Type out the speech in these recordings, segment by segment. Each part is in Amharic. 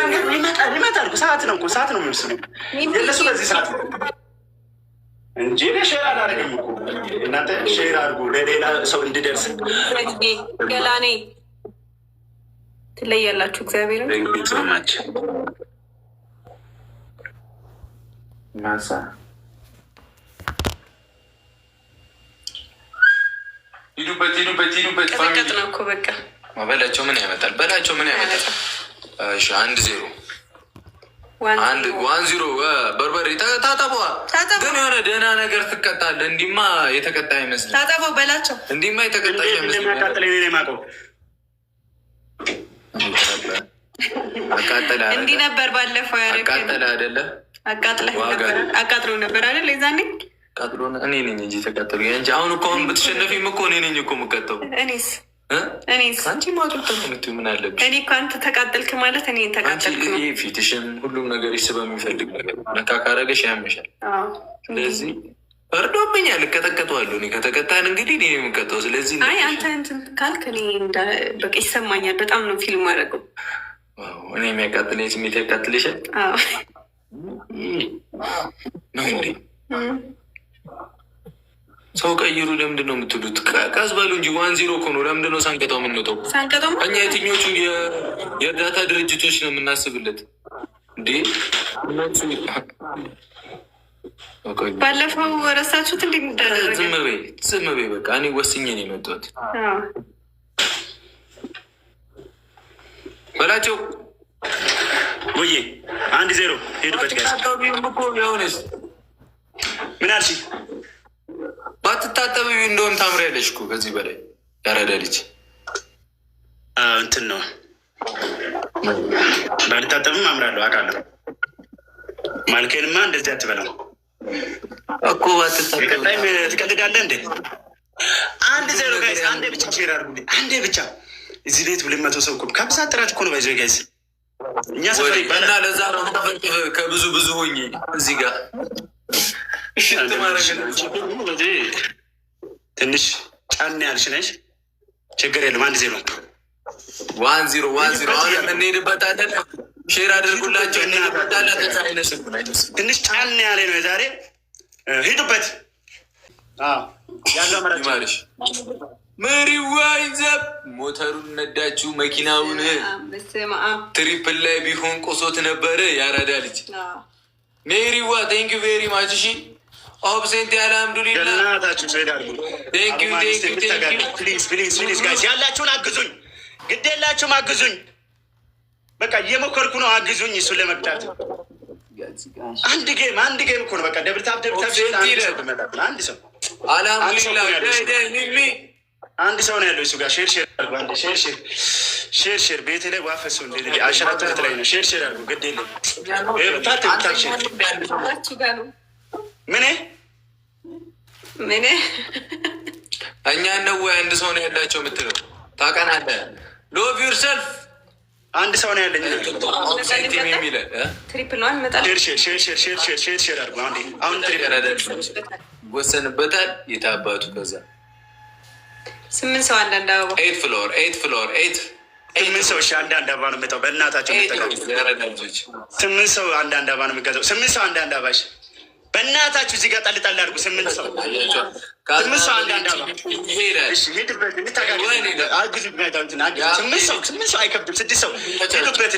መንገድ ይመጣል እኮ ሰዓት ነው የሚወስኑ የእነሱ በዚህ ሰዓት እንጂ ሼር አላደረግም እኮ እናንተ ሼር አድርጉ ለሌላ ሰው እንዲደርስ። ገላኔ ትለያላችሁ። እግዚአብሔርን ጾማች ማሳ ሂዱበት ቀጥቀጥ ነው እኮ በቃ በላቸው። ምን ያመጣል? 1-0 በርበሬ ታጠቧ። ግን የሆነ ደህና ነገር ትቀጣለህ። እንዲማ የተቀጣ አይመስልም። ታጠበው በላቸው። እንዲማ የተቀጣ አይመስልም። እንዲህ ነበር ባለፈው አቃጠለ አይደለ? አቃጥሎ ነበር አይደል? የዛኔ ቃጥሎ እኔ ነኝ እንጂ ተቃጠሉ እንጂ። አሁን እኮ ብትሸነፊም እኮ እኔ ነኝ እኮ የምቀጣው። እኔስ አንቺ ማጡት ምን አለብሽ? እኔ እኮ አንተ ተቃጠልክ ማለት እኔ ተቃጠልክ ነው። ይሄ ፊትሽን ሁሉም ነገር በሚፈልግ ነገር ነካ ካረገሽ ያመሻል። ስለዚህ ፈርዶብኛል፣ እቀጠቀጠዋለሁ። እኔ ከተቀጣን እንግዲህ እኔ የምቀጣው። ስለዚህ አይ አንተ እንትን ካልክ እኔ በቃ ይሰማኛል። በጣም ነው ፊልም አደረገው። እኔ የሚያቃጥለኝ ስሜት ያቃጥልሻል ነው እንዴ? ሰው ቀይሩ ለምንድን ነው የምትሉት? ቀስ በሉ እንጂ 1-0 እኮ ነው። ለምንድን ነው ሳንቀጣው የምንወጣው? እኛ የትኞቹ የእርዳታ ድርጅቶች ነው የምናስብለት እንዴ? ባለፈው ረሳችሁት እንዴ? የሚደረግ ዝም በይ በቃ። እኔ ወስኜ ነው የመጣሁት። በላቸው ወይ 1-0 ሄዱበት። ሆነስ ምን አልሽ? ባትታጠብ እንደውም ታምሪያለሽ እኮ ከዚህ በላይ ያረዳ ልጅ እንትን ነው። ባልታጠብም አምራለሁ አውቃለሁ። ማልኬንማ እንደዚህ አትበላም እኮ ባትታጠብ። ቀጣይም ትቀልዳለህ እንዴ? 1-0 ጋይስ። አንዴ ብቻ ሼር አድርጉልኝ። አንዴ ብቻ። እዚህ ቤት 200 ሰው እኮ ከብዛ ጥራት እኮ ነው ባይዘ ጋይስ። እኛ ሰፈር ይባላል። ለዛ ነው ከብዙ ሆኜ እዚህ ጋር ትንሽ ጫን ያልሽ ነሽ። ችግር የለም። 1-0 አሁን እንሄድበታለን። ሼር አድርጉላቸው። ትንሽ ጫን ያለ ነው ዛሬ። ሂዱበት ያለው መራጭ መሪዋ ይዘብ ሞተሩን ነዳችሁ መኪናውን። ትሪፕል ላይ ቢሆን ቆሶት ነበረ ያራዳ ልጅ ሜሪዋ። ቴንክ ዩ ቬሪ ማች። እሺ ኦብሴንት ያለ አልሐምዱሊላህ። ያላችሁን አግዙኝ፣ ግድ የላችሁም አግዙኝ። በቃ እየሞከርኩ ነው፣ አግዙኝ እሱን ለመቅጣት። አንድ ጌም እኮ ነው። በቃ ደብልታብ አንድ ሰው አልሐምዱሊላህ። አንድ ሰው ነው ያለው እሱ ጋር። ሼር ቤት ላይ ዋፈሱ አሸራተት ላይ ነው። ሼር አድርጉ፣ ግድ የለም። ምን እኛ ነው ወይ አንድ ሰው ነው ያላቸው የምትለው ታውቃናለህ። ሎቭ ዩርሰልፍ አንድ ሰው ነው ያለኝ የሚለ ትሪፕል ነው አንመጣ። ሼር አድርጉ። አሁን ወሰንበታል። የታባቱ ከዛ 8 ሰው አንዳንድ አበባ 8 ፍሎር 8 ሰው አንዳንድ አበባ ነው የምጠው። በእናታቸው 8 ሰው አንዳንድ አበባ ነው የሚገዛው። 8 ሰው አንዳንድ አበባ በእናታችሁ እዚህ ጋር ጣል አድርጉ። 8 ሰው አንዳንድ አበባ ሄድበት። ስምንት ሰው አይከብድም። 6 ሰው ሄዱበት።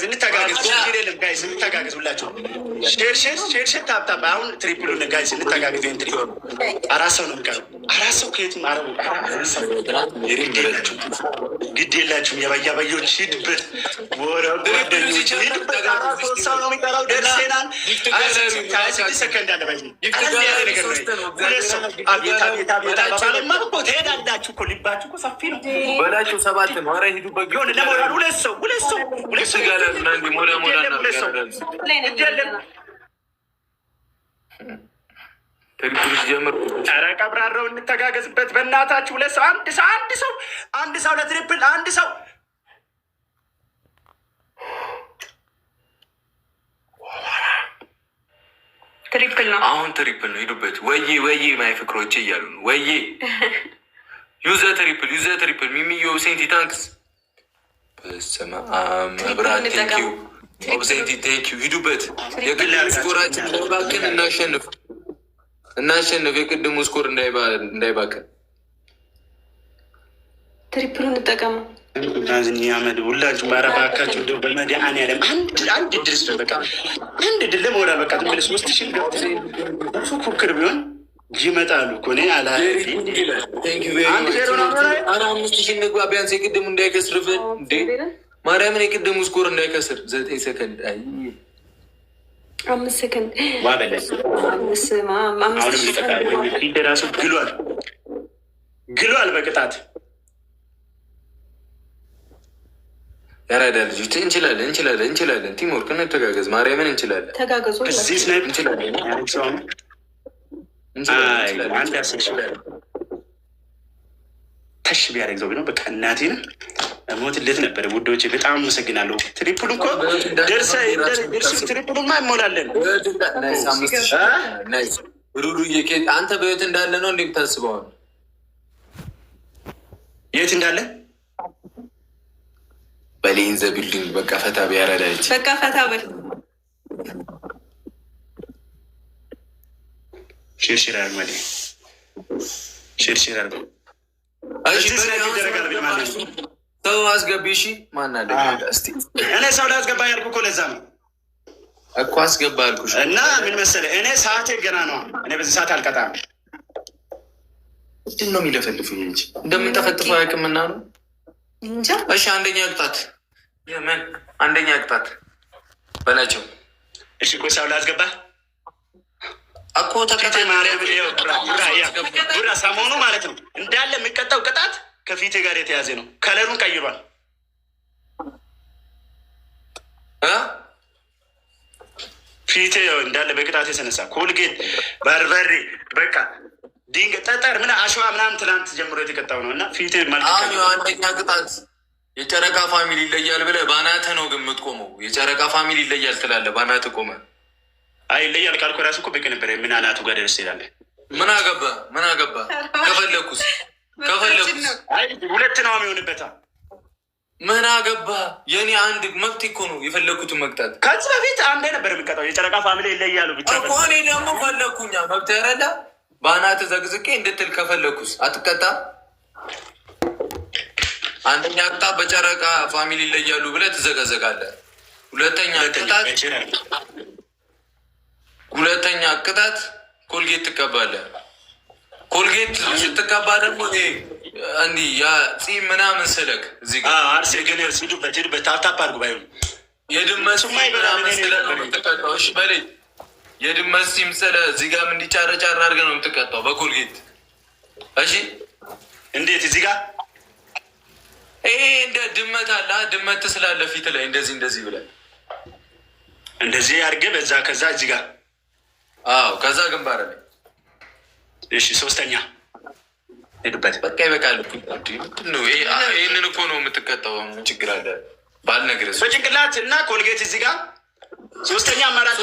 እንተጋገዝ ሁላችሁ። ሼር ታብታብ። አሁን ትሪፕሉ ጋይስ እንተጋገዝ። አራት ሰው ነው የሚቀረው። 4 ሰው ከየትም አረቡ ግድ የላችሁም። የባያባዮች ሂድበት። ወረጓደኞች ሂድበት። 3 ሰው ነው የሚቀረው። ደርሴናል። 26 ሰከንድ አለ። ትሄዳላችሁ እኮ ልባችሁ እኮ ሰፊ ነው። በላቸው 7 ነው። ኧረ ሂዱበት። ለሞራል 2 ሰው ኧረ ቀብራራው እንተጋገዝበት በእናታችሁ። 2 ሰው አንድ ሰው ለትሪፕል አንድ ሰው ትሪፕል ነው። አሁን ትሪፕል ነው። ሂዱበት። ወዬ ማይ ፍቅሮቼ እያሉ ነው። ወዬ ዩዘ ትሪፕል ሚሚዮ ሴንቲ ታንክስ በስመ አብ መብራት ቴንኪው ኦብሴንቲ ቴንኪው ሂዱበት። የቅድሙ ስኮራችን እንዳይባክን እናሸንፍ። የቅድሙ ስኮር እንዳይባክን ትሪፕሉን እንጠቀመው። አመድ ሁላችሁም ኧረ እባካችሁ እንደው በመድኃኒዓለም አንድ ድርስ ነው በቃ አንድ ድል ለመውዳት በቃ ዝም ብለሽ 3000 ገብቶ ፉክክር ቢሆን ይመጣሉ እኮ እኔ አራ 5000 እንግባ ቢያንስ የቅድሙ እንዳይከስርብን እንዴ ማርያምን የቅድሙ ስኮር እንዳይከስር 9 ሰከንድ 5 ሰከንድ ዋበለስ አሁንም ሊጠቃ ራሱ ግሏል በቅጣት ያራዳ ልጆች እንችላለን። ቲምወርክ እንተጋገዝ። ማርያምን እንችላለን። ተጋገዙ። እዚህ ስናይፕ እንችላለን። አንድ 10 ሺህ ተሽ ቢያደርግ ዘው ነው በቃ እናቴን ሞትለት ነበር። ውዶቼ በጣም አመሰግናለሁ። ትሪፕል እኮ ደርሰ ትሪፕሉማ እንሞላለን። ሩሩዬ አንተ በህይወት እንዳለ ነው እንዴ የምታስበው? የት እንዳለ በሌን ዘቢልዲንግ በቃ ፈታ ቢያረዳች በቃ ፈታ በል ሽርሽራል ማለት ሽርሽራል። ሰው አስገቢ። እሺ ማን አለ? እስቲ እኔ ሰው ላስገባ ያልኩ እኮ ለዛ ነው እኮ አስገባ አልኩሽ። እና ምን መሰለህ እኔ ሰዓቴ ገና ነው። እኔ በዚህ ሰዓት አልቀጣም። ምንድን ነው የሚለፈልፉኝ እንጂ እንደምንጠፈጥፈው አያውቅምና ነው እንጃ። እሺ አንደኛ ቅጣት የምን አንደኛ ቅጣት በላቸው። እሺ እኮ ሰው ላስገባ እኮ ተከታ ማርያም ቡራ ሰሞኑ ማለት ነው እንዳለ የሚቀጣው ቅጣት ከፊቴ ጋር የተያዘ ነው። ከለሩን ቀይሯል። ፊቴ እንዳለ በቅጣት የተነሳ ኮልጌት፣ በርበሬ በቃ ድንጋይ፣ ጠጠር፣ ምን አሸዋ ምናምን ትናንት ጀምሮ የተቀጣው ነው እና ፊቴ ማለት አንደኛ ቅጣት የጨረቃ ፋሚሊ ይለያል ብለህ በአናትህ ነው ግን የምትቆመው። የጨረቃ ፋሚሊ ይለያል ትላለህ፣ በአናትህ ቆመህ። አይ ይለያል ካልኩ ራሱ እኮ በቂ ነበር። ምን አናቱ ጋር ደርስ ይላል። ምን አገባ ከፈለኩስ ሁለት ነው የሚሆንበታ። ምን አገባ የኔ አንድ መብት እኮ ነው የፈለኩትን መቅጣት። ከዚህ በፊት አንዴ ነበር የሚቀጣው የጨረቃ ፋሚሊ ይለያሉ ብቻ እኮ። እኔ ደግሞ ፈለኩኛ መብት ያረዳ በአናትህ ዘግዝቄ እንድትል ከፈለኩስ አትቀጣም። አንደኛ ቅጣት በጨረቃ ፋሚሊ ይለያሉ ብለህ ትዘጋዘጋለህ። ሁለተኛ ቅጣት ኮልጌት ትቀባለህ። ኮልጌት ስትቀባ ደግሞ እንዲህ ያ ፂም ምናምን ስለክ እዚህ ጋር አርሴ ግን ሂዱበት ታፕታፕ አድርጉ። ባይሆን የድመት ምናምን ስለክ ነው የምትቀጣው። እሺ በለኝ የድመት ፂም ስለ እዚህ ጋርም እንዲጫረጫር አድርገህ ነው የምትቀጣው በኮልጌት። እሺ እንዴት እዚህ ጋር ይሄ እንደ ድመት አለ። ድመት ስላለ ፊት ላይ እንደዚህ ብለህ እንደዚህ አድርገህ በዛ ከዛ እዚህ ጋር ከዛ ግንባር ላይ። እሺ ሶስተኛ ሄዱበት በቃ ይበቃል። ይህንን እኮ ነው የምትቀጣው። ችግር አለ ባልነግርህ በጭንቅላት እና ኮልጌት እዚህ ጋር ሶስተኛ አማራጭ